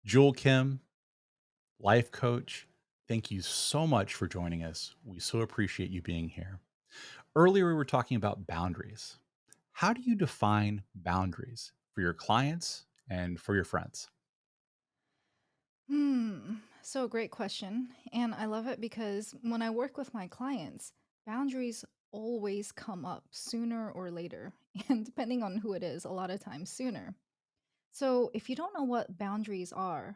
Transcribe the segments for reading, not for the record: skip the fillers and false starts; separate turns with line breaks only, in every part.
Jule Kim, life coach, thank you so much for joining us. We so appreciate you being here. Earlier, we were talking about boundaries. How do you define boundaries for your clients and for your friends?
So great question. And I love it because when I work with my clients, boundaries always come up sooner or later. And depending on who it is, a lot of times sooner. So if you don't know what boundaries are,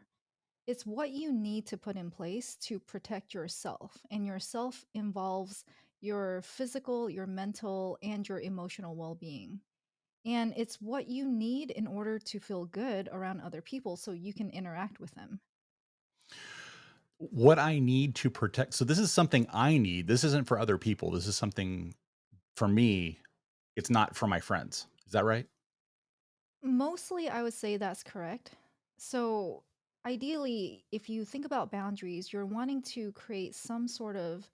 it's what you need to put in place to protect yourself. And yourself involves your physical, your mental, and your emotional well being. And it's what you need in order to feel good around other people so you can interact with them.
What I need to protect. So, this is something I need. This isn't for other people. This is something for me. It's not for my friends. Is that right?
Mostly, I would say that's correct. So, ideally, if you think about boundaries, you're wanting to create some sort of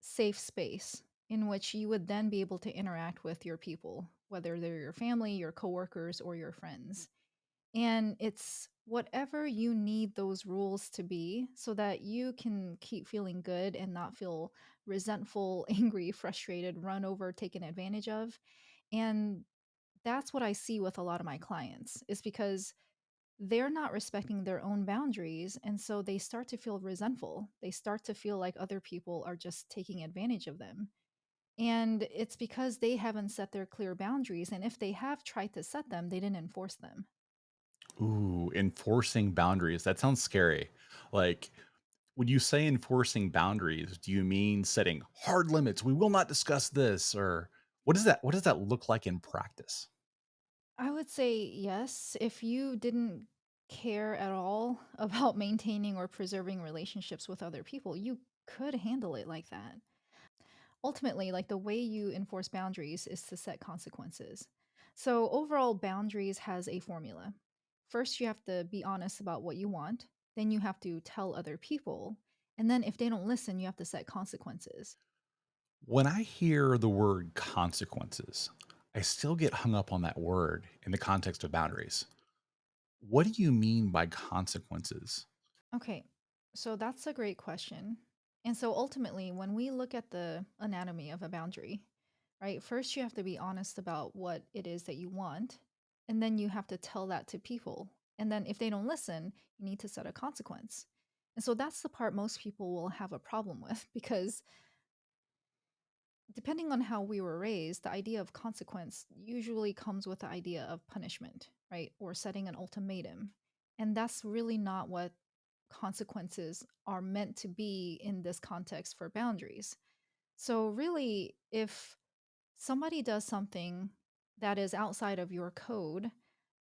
safe space in which you would then be able to interact with your people, whether they're your family, your coworkers, or your friends. And it's whatever you need those rules to be so that you can keep feeling good and not feel resentful, angry, frustrated, run over, taken advantage of. And that's what I see with a lot of my clients is because they're not respecting their own boundaries. And so they start to feel resentful. They start to feel like other people are just taking advantage of them. And it's because they haven't set their clear boundaries. And if they have tried to set them, they didn't enforce them.
Ooh, enforcing boundaries. That sounds scary. Like, when you say enforcing boundaries, do you mean setting hard limits? We will not discuss this, or what does that look like in practice?
I would say yes. If you didn't care at all about maintaining or preserving relationships with other people, you could handle it like that. Ultimately, like the way you enforce boundaries is to set consequences. So, overall, boundaries has a formula. First, you have to be honest about what you want. Then, you have to tell other people. And then, if they don't listen, you have to set consequences.
When I hear the word consequences, I still get hung up on that word in the context of boundaries. What do you mean by consequences?
Okay, so that's a great question. And so ultimately, when we look at the anatomy of a boundary, right, first you have to be honest about what it is that you want, and then you have to tell that to people. And then if they don't listen, you need to set a consequence. And so that's the part most people will have a problem with because depending on how we were raised, the idea of consequence usually comes with the idea of punishment, right? Or setting an ultimatum. And that's really not what consequences are meant to be in this context for boundaries. So, really, if somebody does something that is outside of your code,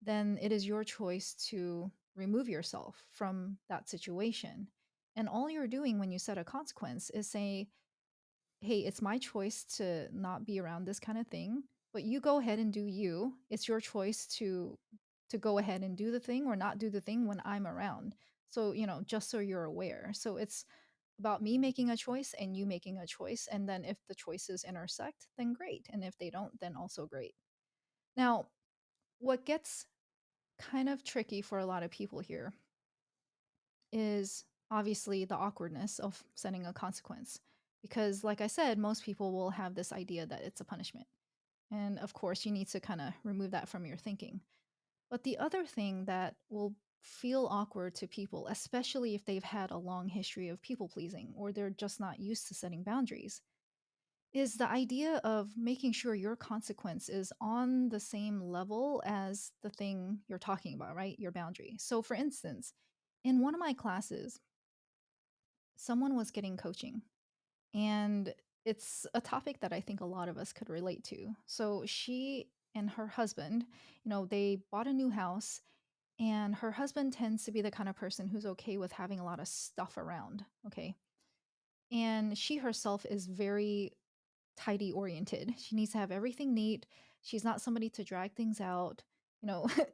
then it is your choice to remove yourself from that situation. And all you're doing when you set a consequence is say, hey, it's my choice to not be around this kind of thing, but you go ahead and do you. It's your choice to go ahead and do the thing or not do the thing when I'm around. So, just so you're aware. So it's about me making a choice and you making a choice. And then if the choices intersect, then great. And if they don't, then also great. Now, what gets kind of tricky for a lot of people here is obviously the awkwardness of setting a consequence. Because, like I said, most people will have this idea that it's a punishment. And of course, you need to kind of remove that from your thinking. But the other thing that will feel awkward to people, especially if they've had a long history of people pleasing or they're just not used to setting boundaries, is the idea of making sure your consequence is on the same level as the thing you're talking about, right? Your boundary. So, for instance, in one of my classes, someone was getting coaching, and it's a topic that I think a lot of us could relate to. So, she and her husband, they bought a new house, and her husband tends to be the kind of person who's okay with having a lot of stuff around. Okay. And she herself is very tidy oriented. She needs to have everything neat. She's not somebody to drag things out.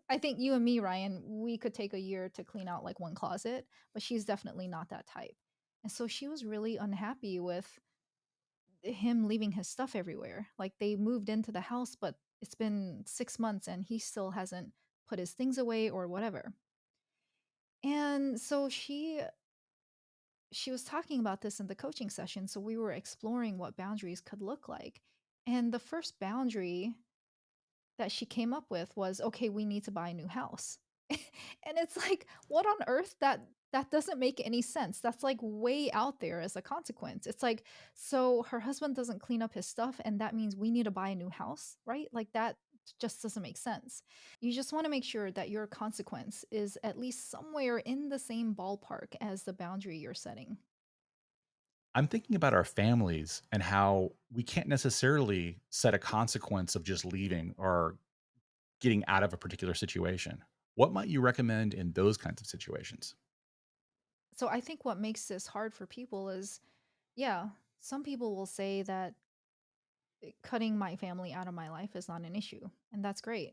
I think you and me, Ryan, we could take a year to clean out like one closet, but she's definitely not that type. And so she was really unhappy with him leaving his stuff everywhere. Like they moved into the house, but it's been 6 months and he still hasn't put his things away or whatever. And so she was talking about this in the coaching session, so we were exploring what boundaries could look like. And the first boundary that she came up with was, "Okay, we need to buy a new house." And it's like, what on earth? That doesn't make any sense. That's, like, way out there as a consequence. It's like, so her husband doesn't clean up his stuff, and that means we need to buy a new house, right? Like, that just doesn't make sense. You just wanna make sure that your consequence is at least somewhere in the same ballpark as the boundary you're setting.
I'm thinking about our families and how we can't necessarily set a consequence of just leaving or getting out of a particular situation. What might you recommend in those kinds of situations?
So I think what makes this hard for people is, yeah, some people will say that cutting my family out of my life is not an issue, and that's great.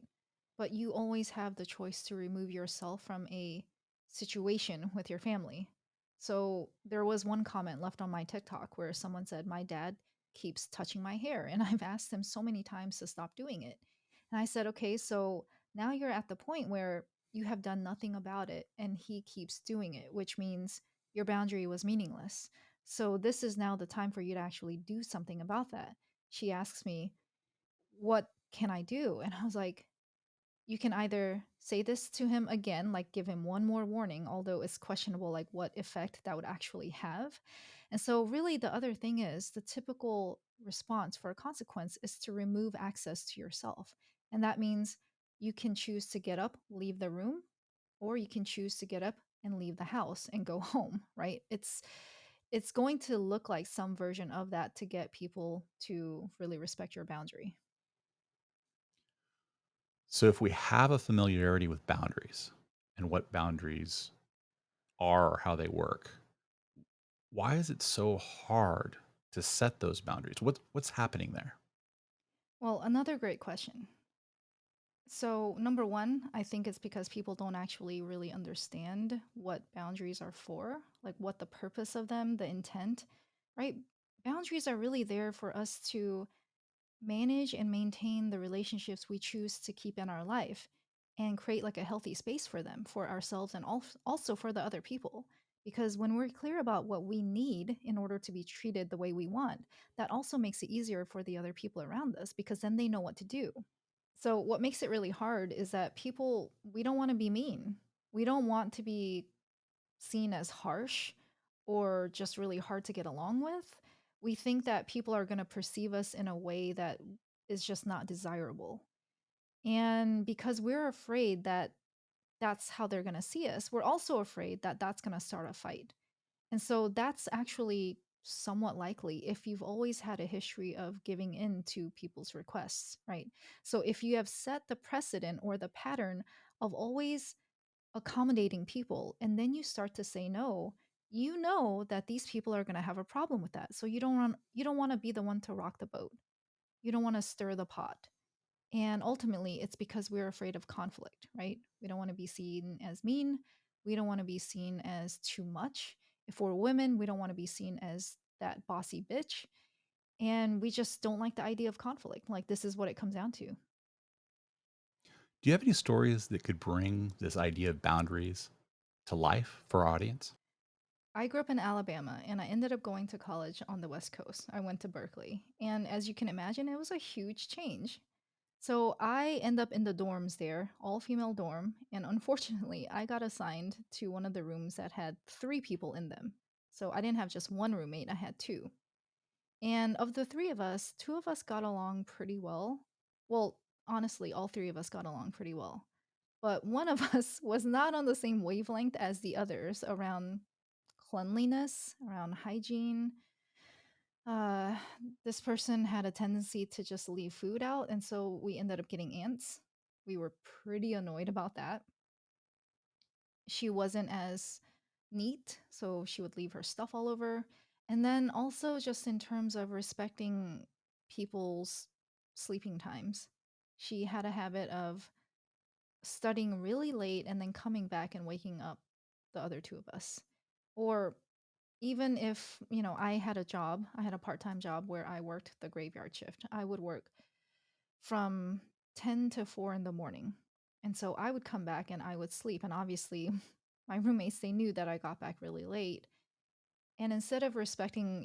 But you always have the choice to remove yourself from a situation with your family. So there was one comment left on my TikTok where someone said, "My dad keeps touching my hair, and I've asked him so many times to stop doing it." And I said, "Okay, so now you're at the point where you have done nothing about it, and he keeps doing it, which means your boundary was meaningless. So this is now the time for you to actually do something about that." She asks me, "What can I do?" And I was like, "You can either say this to him again, like give him one more warning, although it's questionable like what effect that would actually have." And so really the other thing is the typical response for a consequence is to remove access to yourself. And that means you can choose to get up, leave the room, or you can choose to get up and leave the house and go home, right? It's going to look like some version of that to get people to really respect your boundary.
So, if we have a familiarity with boundaries and what boundaries are or how they work, why is it so hard to set those boundaries? What's happening there?
Well, another great question. So, number one, I think it's because people don't actually really understand what boundaries are for, like what the purpose of them, the intent, right? Boundaries are really there for us to manage and maintain the relationships we choose to keep in our life and create like a healthy space for them, for ourselves, and also for the other people. Because when we're clear about what we need in order to be treated the way we want, that also makes it easier for the other people around us because then they know what to do. So, what makes it really hard is that people, we don't want to be mean. We don't want to be seen as harsh or just really hard to get along with. We think that people are going to perceive us in a way that is just not desirable. And because we're afraid that that's how they're going to see us, we're also afraid that that's going to start a fight. And so that's actually somewhat likely if you've always had a history of giving in to people's requests, right? So if you have set the precedent or the pattern of always accommodating people and then you start to say no, you know that these people are going to have a problem with that. So you don't want to be the one to rock the boat. You don't want to stir the pot. And ultimately, it's because we're afraid of conflict, right? We don't want to be seen as mean. We don't want to be seen as too much. If we're women, we don't want to be seen as that bossy bitch. And we just don't like the idea of conflict. Like, this is what it comes down to.
Do you have any stories that could bring this idea of boundaries to life for our audience?
I grew up in Alabama and I ended up going to college on the West Coast. I went to Berkeley. And as you can imagine, it was a huge change. So I end up in the dorms there, all female dorm, and unfortunately, I got assigned to one of the rooms that had 3 people in them. So I didn't have just one roommate, I had 2. And of the 3 of us, 2 of us got along pretty well. Well, honestly, all 3 of us got along pretty well. But one of us was not on the same wavelength as the others around cleanliness, around hygiene. Uh, this person had a tendency to just leave food out, and so we ended up getting ants. We were pretty annoyed about that. She wasn't as neat, so she would leave her stuff all over. And then also, just in terms of respecting people's sleeping times, she had a habit of studying really late and then coming back and waking up the other 2 of us. Or even if, I had a job, I had a part-time job where I worked the graveyard shift. I would work from 10 to 4 in the morning. And so I would come back and I would sleep. And obviously, my roommates, they knew that I got back really late. And instead of respecting,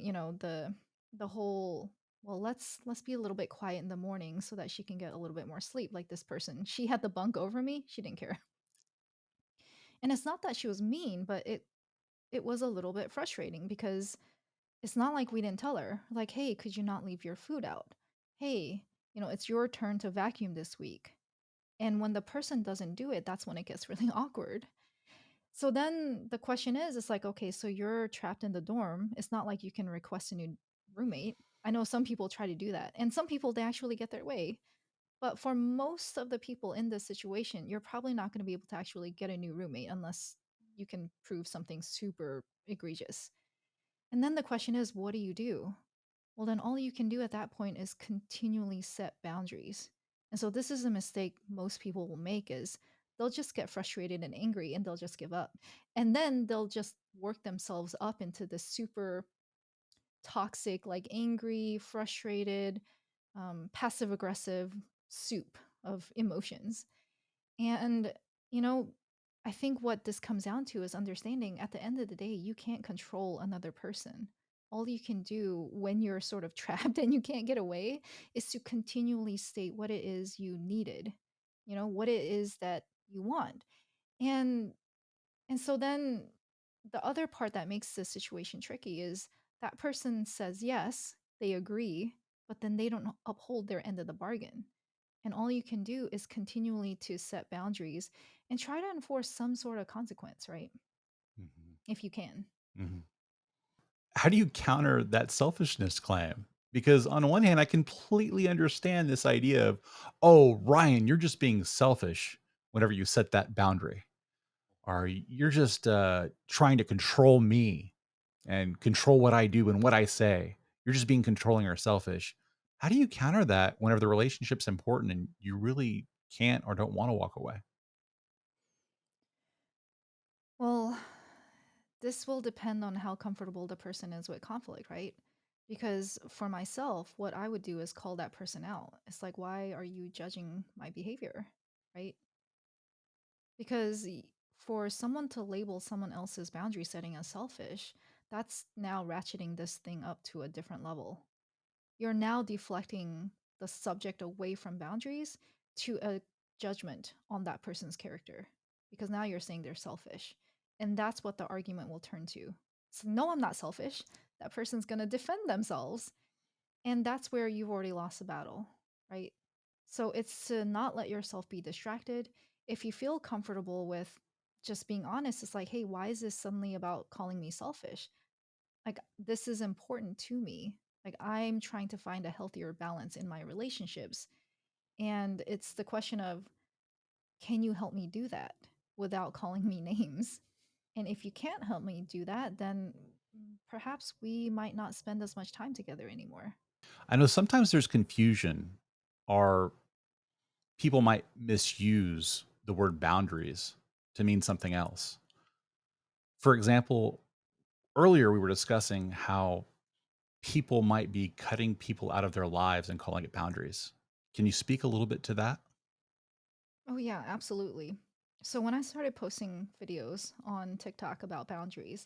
the whole, well, let's be a little bit quiet in the morning so that she can get a little bit more sleep, like this person, she had the bunk over me, she didn't care. And it's not that she was mean, but it was a little bit frustrating because it's not like we didn't tell her, like, "Hey, could you not leave your food out? Hey, it's your turn to vacuum this week." And when the person doesn't do it, that's when it gets really awkward. So then the question is, it's like, okay, so you're trapped in the dorm. It's not like you can request a new roommate. I know some people try to do that, and some people, they actually get their way. But for most of the people in this situation, you're probably not going to be able to actually get a new roommate unless you can prove something super egregious. And then the question is, what do you do? Well, then all you can do at that point is continually set boundaries. And so this is a mistake most people will make is they'll just get frustrated and angry and they'll just give up. And then they'll just work themselves up into this super toxic, like angry, frustrated, passive aggressive soup of emotions. And, you know, I think what this comes down to is understanding at the end of the day, you can't control another person. All you can do when you're sort of trapped and you can't get away is to continually state what it is you needed, what it is that you want. And and so then the other part that makes the situation tricky is that person says yes, they agree, but then they don't uphold their end of the bargain. And all you can do is continually to set boundaries and try to enforce some sort of consequence, right?
Mhm,
If you can.
mhm. How do you counter that selfishness claim? Because on one hand, I completely understand this idea of, "Oh, Ryan, you're just being selfish whenever you set that boundary." Or you're just trying to control me and control what I do and what I say. You're just being controlling or selfish. How do you counter that whenever the relationship's important and you really can't or don't want to walk away?
Well, this will depend on how comfortable the person is with conflict, right? Because for myself, what I would do is call that person out. It's like, why are you judging my behavior? Right? Because for someone to label someone else's boundary setting as selfish, that's now ratcheting this thing up to a different level. You're now deflecting the subject away from boundaries to a judgment on that person's character because now you're saying they're selfish. And that's what the argument will turn to. So, no, I'm not selfish. That person's going to defend themselves. And that's where you've already lost the battle, right? So, it's to not let yourself be distracted. If you feel comfortable with just being honest, it's like, hey, why is this suddenly about calling me selfish? Like, this is important to me. Like, I'm trying to find a healthier balance in my relationships. And it's the question of, can you help me do that without calling me names? And if you can't help me do that, then perhaps we might not spend as much time together anymore.
I know sometimes there's confusion or people might misuse the word boundaries to mean something else. For example, earlier we were discussing how people might be cutting people out of their lives and calling it boundaries. Can you speak a little bit to that?
Oh, yeah, absolutely. So, when I started posting videos on TikTok about boundaries,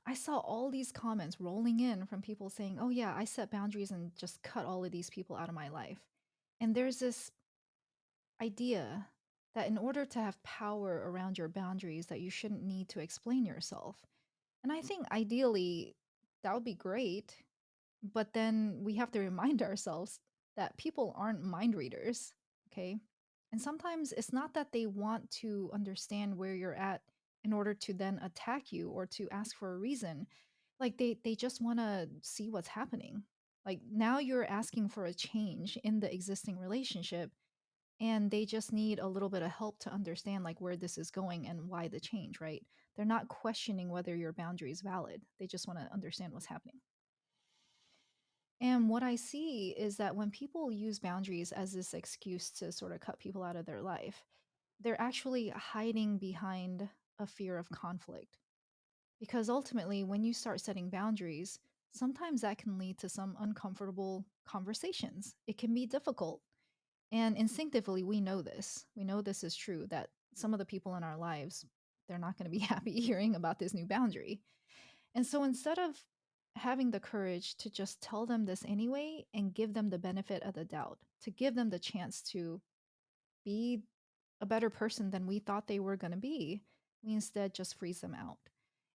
I saw all these comments rolling in from people saying, oh, yeah, I set boundaries and just cut all of these people out of my life. And there's this idea that in order to have power around your boundaries that you shouldn't need to explain yourself. And I think ideally that would be great, but then we have to remind ourselves that people aren't mind readers, okay? And sometimes it's not that they want to understand where you're at in order to then attack you or to ask for a reason. Like they just want to see what's happening. Like now you're asking for a change in the existing relationship and they just need a little bit of help to understand like where this is going and why the change, right? They're not questioning whether your boundary is valid. They just want to understand what's happening. And what I see is that when people use boundaries as this excuse to sort of cut people out of their life, they're actually hiding behind a fear of conflict. Because ultimately, when you start setting boundaries, sometimes that can lead to some uncomfortable conversations. It can be difficult. And instinctively, we know this. We know this is true that some of the people in our lives they're not going to be happy hearing about this new boundary. And so instead of having the courage to just tell them this anyway and give them the benefit of the doubt, to give them the chance to be a better person than we thought they were going to be, we instead just freeze them out.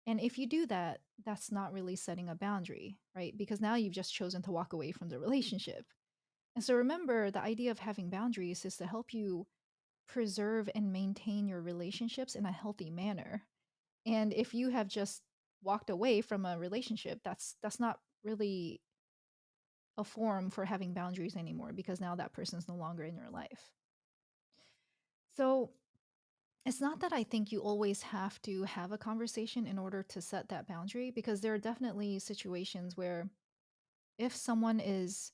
And if you do that, that's not really setting a boundary, right? Because now you've just chosen to walk away from the relationship. And so remember, the idea of having boundaries is to help you preserve and maintain your relationships in a healthy manner. And if you have just walked away from a relationship, that's not really a form for having boundaries anymore because now that person's no longer in your life. So it's not that I think you always have to have a conversation in order to set that boundary, because there are definitely situations where if someone is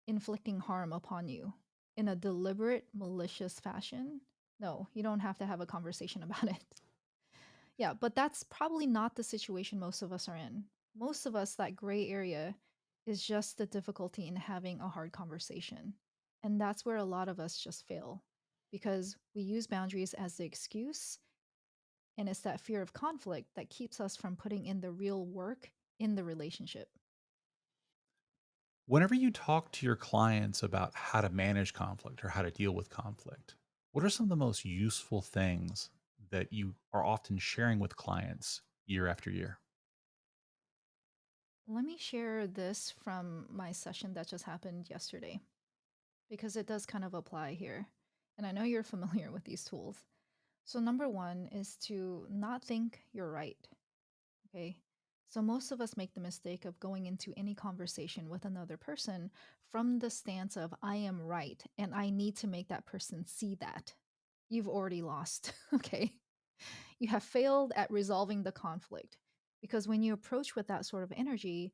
inflicting harm upon you in a deliberate, malicious fashion, no, you don't have to have a conversation about it. Yeah, but that's probably not the situation most of us are in. Most of us, that gray area is just the difficulty in having a hard conversation. And that's where a lot of us just fail because we use boundaries as the excuse. And it's that fear of conflict that keeps us from putting in the real work in the relationship.
Whenever you talk to your clients about how to manage conflict or how to deal with conflict, what are some of the most useful things that you are often sharing with clients year after year?
Let me share this from my session that just happened yesterday because it does kind of apply here. And I know you're familiar with these tools. So, number one is to not think you're right. Okay. So, most of us make the mistake of going into any conversation with another person from the stance of, I am right, and I need to make that person see that. You've already lost. Okay. You have failed at resolving the conflict because when you approach with that sort of energy,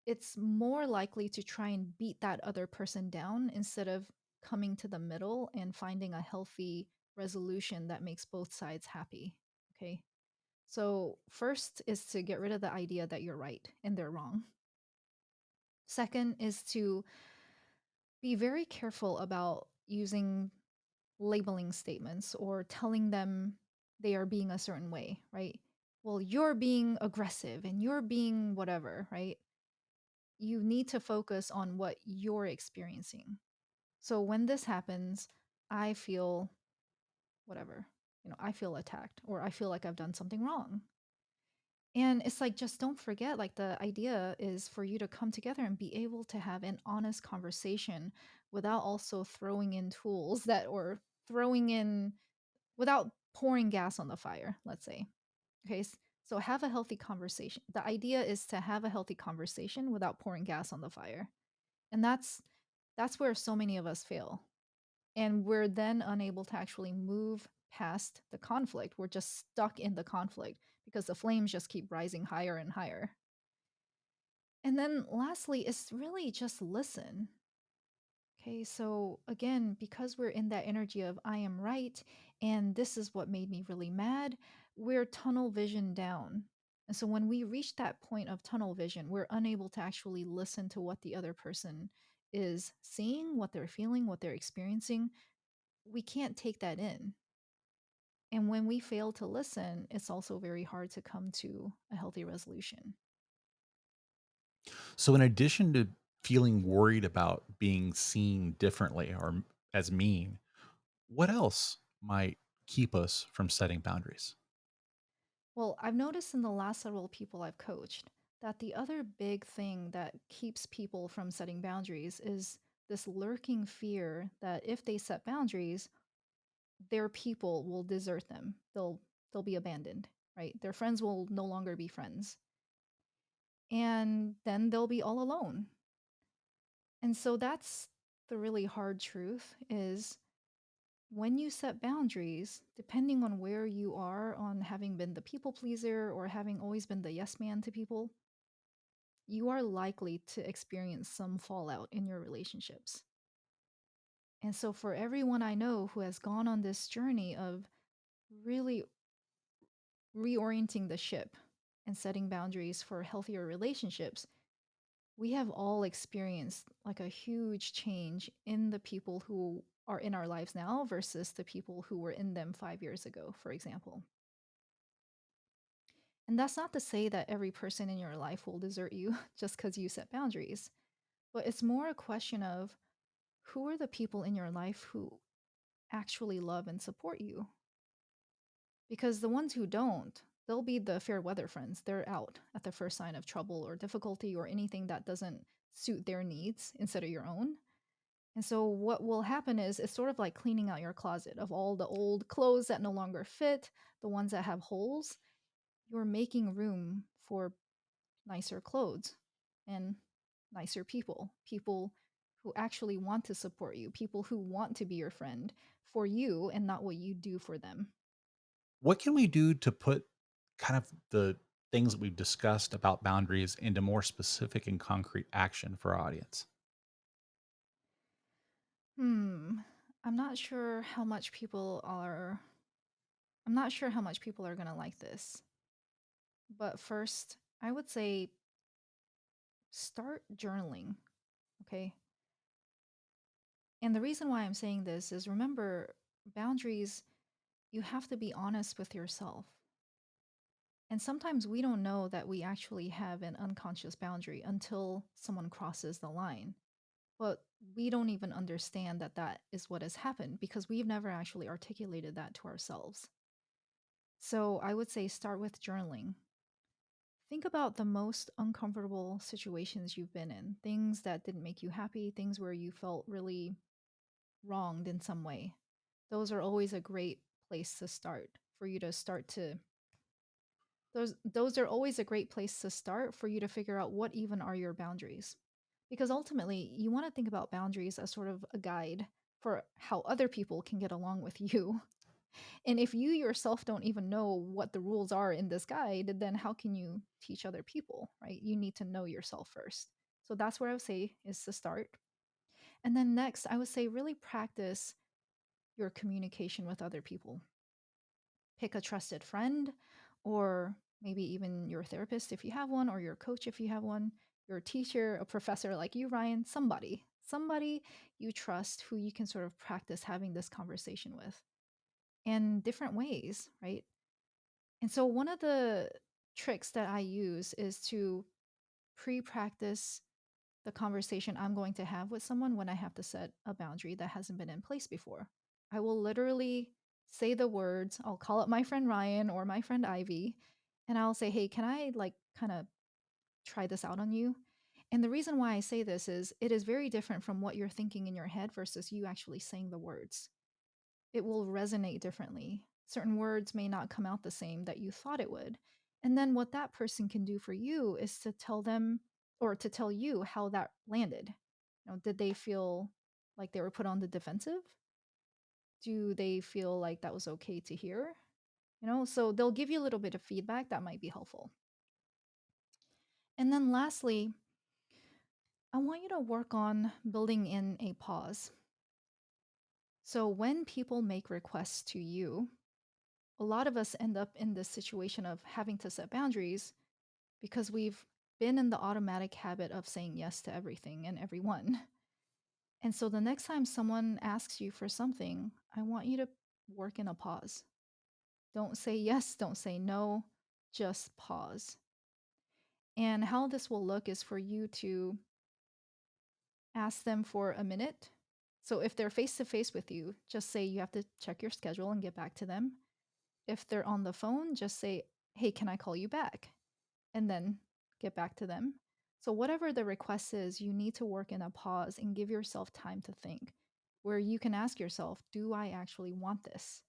it's more likely to try and beat that other person down instead of coming to the middle and finding a healthy resolution that makes both sides happy. Okay. So, first is to get rid of the idea that you're right and they're wrong. Second is to be very careful about using labeling statements or telling them they are being a certain way, right? Well, you're being aggressive and you're being whatever, right? You need to focus on what you're experiencing. So when this happens, I feel whatever, I feel attacked or I feel like I've done something wrong. And it's like, just don't forget, like, the idea is for you to come together and be able to have an honest conversation without also throwing in tools that, or throwing in, without pouring gas on the fire, let's say. Okay. So have a healthy conversation. The idea is to have a healthy conversation without pouring gas on the fire. And that's where so many of us fail. And we're then unable to actually move past the conflict. We're just stuck in the conflict because the flames just keep rising higher and higher. And then lastly, it's really just listen. Okay, so again, because we're in that energy of I am right and this is what made me really mad, we're tunnel vision down. And so when we reach that point of tunnel vision, we're unable to actually listen to what the other person is seeing, what they're feeling, what they're experiencing. We can't take that in. And when we fail to listen, it's also very hard to come to a healthy resolution.
So, in addition to feeling worried about being seen differently or as mean, what else might keep us from setting boundaries?
Well, I've noticed in the last several people I've coached that the other big thing that keeps people from setting boundaries is this lurking fear that if they set boundaries, their people will desert them. They'll be abandoned, right? Their friends will no longer be friends. And then they'll be all alone. And so that's the really hard truth is when you set boundaries, depending on where you are on having been the people pleaser or having always been the yes man to people, you are likely to experience some fallout in your relationships. And so, for everyone I know who has gone on this journey of really reorienting the ship and setting boundaries for healthier relationships, we have all experienced like a huge change in the people who are in our lives now versus the people who were in them 5 years ago, for example. And that's not to say that every person in your life will desert you just because you set boundaries, but it's more a question of who are the people in your life who actually love and support you? Because the ones who don't, they'll be the fair weather friends. They're out at the first sign of trouble or difficulty or anything that doesn't suit their needs instead of your own. And so what will happen is it's sort of like cleaning out your closet of all the old clothes that no longer fit, the ones that have holes. You're making room for nicer clothes and nicer people, people who actually want to support you, people who want to be your friend for you and not what you do for them.
What can we do to put kind of the things that we've discussed about boundaries into more specific and concrete action for our audience?
Hmm. I'm not sure how much people are I'm not sure how much people are going to like this. But first, I would say start journaling, okay? And the reason why I'm saying this is remember boundaries, you have to be honest with yourself. And sometimes we don't know that we actually have an unconscious boundary until someone crosses the line. But we don't even understand that that is what has happened because we've never actually articulated that to ourselves. So I would say start with journaling. Think about the most uncomfortable situations you've been in, things that didn't make you happy, things where you felt really wronged in some way. Those are always a great place to start for you to start to those are always a great place to start for you to figure out what even are your boundaries. Because ultimately, you want to think about boundaries as sort of a guide for how other people can get along with you. And if you yourself don't even know what the rules are in this guide, then how can you teach other people, right? You need to know yourself first. So that's where I would say is to start. And then next, I would say really practice your communication with other people. Pick a trusted friend, or maybe even your therapist if you have one, or your coach if you have one, your teacher, a professor like you, Ryan, somebody you trust who you can sort of practice having this conversation with in different ways, right? And so one of the tricks that I use is to pre-practice the conversation I'm going to have with someone when I have to set a boundary that hasn't been in place before. I will literally say the words, I'll call up my friend Ryan or my friend Ivy, and I'll say, "Hey, can I like kind of try this out on you?" And the reason why I say this is it is very different from what you're thinking in your head versus you actually saying the words. It will resonate differently. Certain words may not come out the same that you thought it would. And then what that person can do for you is to tell them or to tell you how that landed. Did they feel like they were put on the defensive? Do they feel like that was okay to hear? So they'll give you a little bit of feedback that might be helpful. And then lastly, I want you to work on building in a pause. So when people make requests to you, a lot of us end up in this situation of having to set boundaries because we've been in the automatic habit of saying yes to everything and everyone. And so the next time someone asks you for something, I want you to work in a pause. Don't say yes, don't say no, just pause. And how this will look is for you to ask them for a minute. So if they're face to face with you, just say you have to check your schedule and get back to them. If they're on the phone, just say, "Hey, can I call you back?" and then get back to them. So, whatever the request is, you need to work in a pause and give yourself time to think, where you can ask yourself, "Do I actually want this?"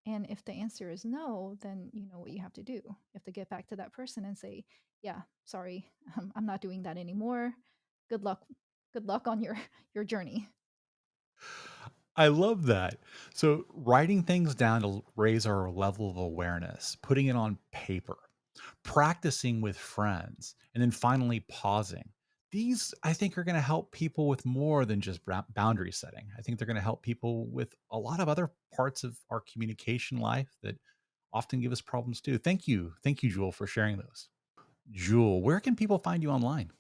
And if the answer is no, then you know what you have to do. You have to get back to that person and say, "Yeah, sorry, I'm not doing that anymore. Good luck. Good luck on your your journey."
I love that. So, writing things down to raise our level of awareness, putting it on paper, practicing with friends, and then finally pausing. These, I think, are going to help people with more than just boundary setting. I think they're going to help people with a lot of other parts of our communication life that often give us problems too. Thank you. Thank you, Jewel, for sharing those. Jewel, where can people find you online?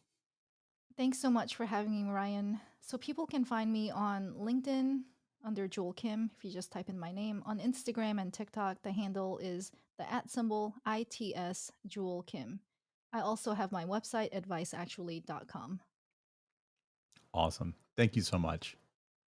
Thanks so much for having me, Ryan. So people can find me on LinkedIn. under Jule Kim. If you just type in my name on Instagram and TikTok, the handle is the at symbol ITS Jule Kim. I also have my website, adviceactually.com.
Awesome. Thank you so much.